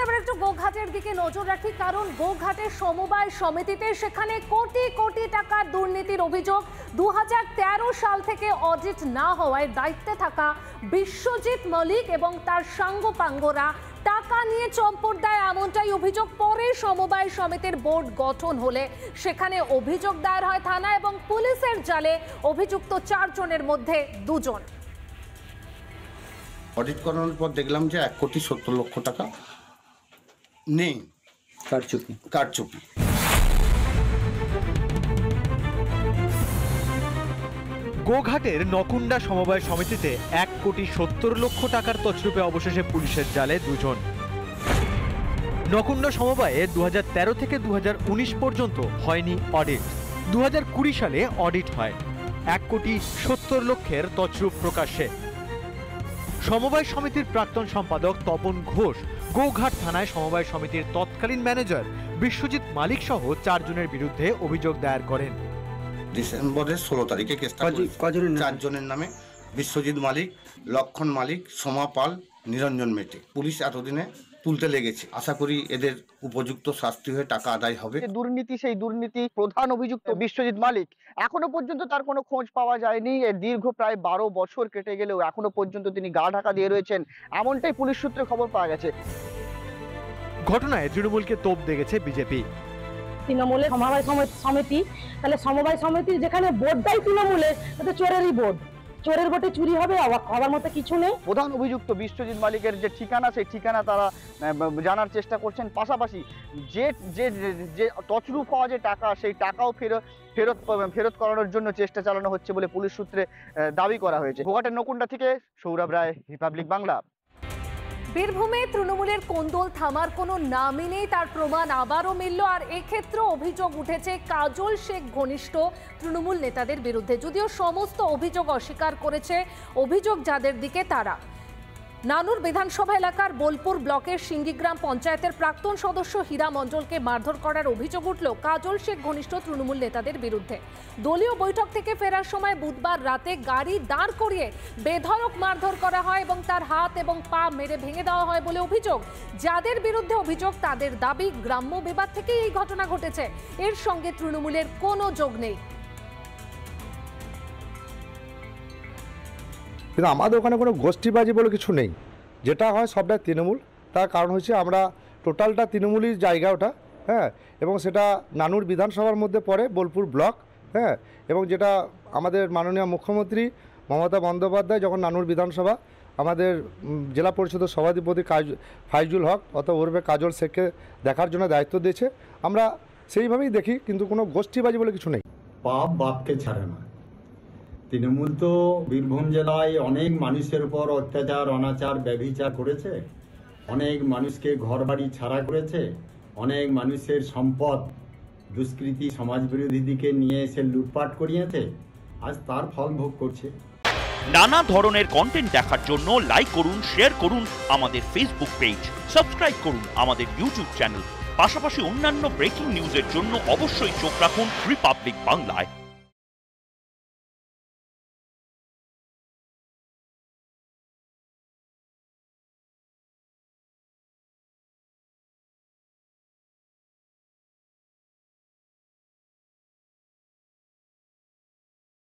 এবার একটু গোঘাটের দিকে নজর রাখি, কারণ গোঘাটের সমবায় সমিতিতে সেখানে কোটি কোটি টাকার দুর্নীতির অভিযোগ। 2013 সাল থেকে অডিট না হওয়ায় দায়িত্বে থাকা বিশ্বজিৎ মল্লিক এবং তার সাঙ্গপাঙ্গরা টাকা নিয়ে চম্পট দেয়, এমনটাই অভিযোগ। পরে সমবায় সমিতির বোর্ড গঠন হলে সেখানে অভিযোগ দায়ের হয় থানায় এবং পুলিশের জালে অভিযুক্ত 4 জনের মধ্যে 2 জন। অডিট করানোর পর দেখলাম যে 1,70,00,000 টাকা নেই, কারচুপি। গোঘাটের নকুন্ডা সমবায় সমিতিতে 1,70,00,000 টাকার তছরূপে অবশেষে পুলিশের জালে 2 জন। নকুন্ডা সমবায়ে 2013 থেকে 2019 পর্যন্ত হয়নি অডিট। 2020 সালে অডিট হয়, 1,70,00,000 তছরূপ প্রকাশ্যে। সমবায় সমিতির প্রাক্তন সম্পাদক তপন ঘোষ গোঘাট থানায় সমবায় সমিতির তৎকালীন ম্যানেজার বিশ্বজিৎ মালিক সহ 4 জনের বিরুদ্ধে অভিযোগ দায়ের করেন। ডিসেম্বরের 16 তারিখে কেসটা 4 জনের নামে: বিশ্বজিৎ মালিক, লক্ষণ মালিক, সোমা পাল, নিরঞ্জন মেটে। পুলিশ এতদিনে তুলতে লেগেছে, আশা করি এদের উপযুক্ত শাস্তি হয়ে টাকা আদায় হবে। দুর্নীতি, সেই দুর্নীতি প্রধান অভিযুক্ত বিশ্বজিৎ মালিক, এখনো পর্যন্ত তার কোনো খোঁজ পাওয়া যায়নি। দীর্ঘ প্রায় 12 বছর কেটে গেলেও এখনো পর্যন্ত তিনি গা ঢাকা দিয়ে রয়েছেন, এমনটাই পুলিশ সূত্রে খবর পাওয়া গেছে। ঘটনায় তৃণমূলকে তোপ দেখেছে বিজেপি। তৃণমূলের সমবায় সমিতি, তাহলে সমবায় সমিতি যেখানে বোর্ডটাই তৃণমূলের, তাতে চোরেরই বোর্ড, চোরের ভোটে চুরি হবে, হওয়ার মতো কিছু নেই। প্রধান অভিযুক্ত বিশ্বজিৎ মালিকের যে ঠিকানা, সেই ঠিকানা তারা জানার চেষ্টা করছেন। পাশাপাশি যে যে যে তছরূপ হওয়া যে টাকা, সেই টাকাও ফেরত করানোর জন্য চেষ্টা চালানো হচ্ছে বলে পুলিশ সূত্রে দাবি করা হয়েছে। গোঘাটের নকুন্ডা থেকে সৌরভ রায়, রিপাবলিক বাংলা। বীরভূমে তৃণমূলের কোন্দল থামার কোনো নামই নেই, তার প্রমাণ আবারও মিলল। আর এক্ষেত্রে অভিযোগ উঠেছে কাজল শেখ ঘনিষ্ঠ তৃণমূল নেতাদের বিরুদ্ধে। যদিও সমস্ত অভিযোগ অস্বীকার করেছে অভিযোগ যাদের দিকে তারা। নানুর বিধানসভা এলাকার বোলপুর ব্লকের সিঙ্গিগ্রাম পঞ্চায়েতের প্রাক্তন সদস্য হীরা মণ্ডলকে মারধর করার অভিযোগ উঠল কাজল শেখ ঘনিষ্ঠ তৃণমূল নেতাদের বিরুদ্ধে। দলীয় বৈঠক থেকে ফেরার সময় বুধবার রাতে গাড়ি দাঁড় করিয়ে বেধড়ক মারধর করা হয় এবং তার হাত এবং পা মেরে ভেঙে দেওয়া হয় বলে অভিযোগ। যাদের বিরুদ্ধে অভিযোগ তাদের দাবি গ্রাম্য বিবাদ থেকেই এই ঘটনা ঘটেছে, এর সঙ্গে তৃণমূলের কোনো যোগ নেই। কিন্তু আমাদের ওখানে কোনো গোষ্ঠীবাজি বলে কিছু নেই, যেটা হয় সবটাই তৃণমূল। তার কারণ হচ্ছে আমরা টোটালটা তৃণমূলই জায়গা ওটা, হ্যাঁ, এবং সেটা নানুর বিধানসভার মধ্যে পড়ে, বোলপুর ব্লক, হ্যাঁ, এবং যেটা আমাদের মাননীয় মুখ্যমন্ত্রী মমতা বন্দ্যোপাধ্যায় যখন নানুর বিধানসভা আমাদের জেলা পরিষদের সভাধিপতি ফাইজুল হক অথবা ওরফে কাজল শেখকে দেখার জন্য দায়িত্ব দিয়েছে, আমরা সেইভাবেই দেখি, কিন্তু কোনো গোষ্ঠীবাজি বলে কিছু নেই। পাপ বাপকে ছাড়ে না। তৃণমূল তো বীরভূম জেলায় অনেক মানুষের উপর অত্যাচার, অনাচার, ব্যভিচার করেছে, অনেক মানুষকে ঘরবাড়ি ছাড়া করেছে, অনেক মানুষের সম্পদ দুষ্কৃতী সমাজবিরোধী দিকে নিয়ে এসে লুটপাট করিয়েছে, আজ তার ফল ভোগ করছে। নানা ধরনের কন্টেন্ট দেখার জন্য লাইক করুন, শেয়ার করুন আমাদের ফেসবুক পেজ, সাবস্ক্রাইব করুন আমাদের ইউটিউব চ্যানেল। পাশাপাশি অন্যান্য ব্রেকিং নিউজের জন্য অবশ্যই চোখ রাখুন রিপাবলিক বাংলায়।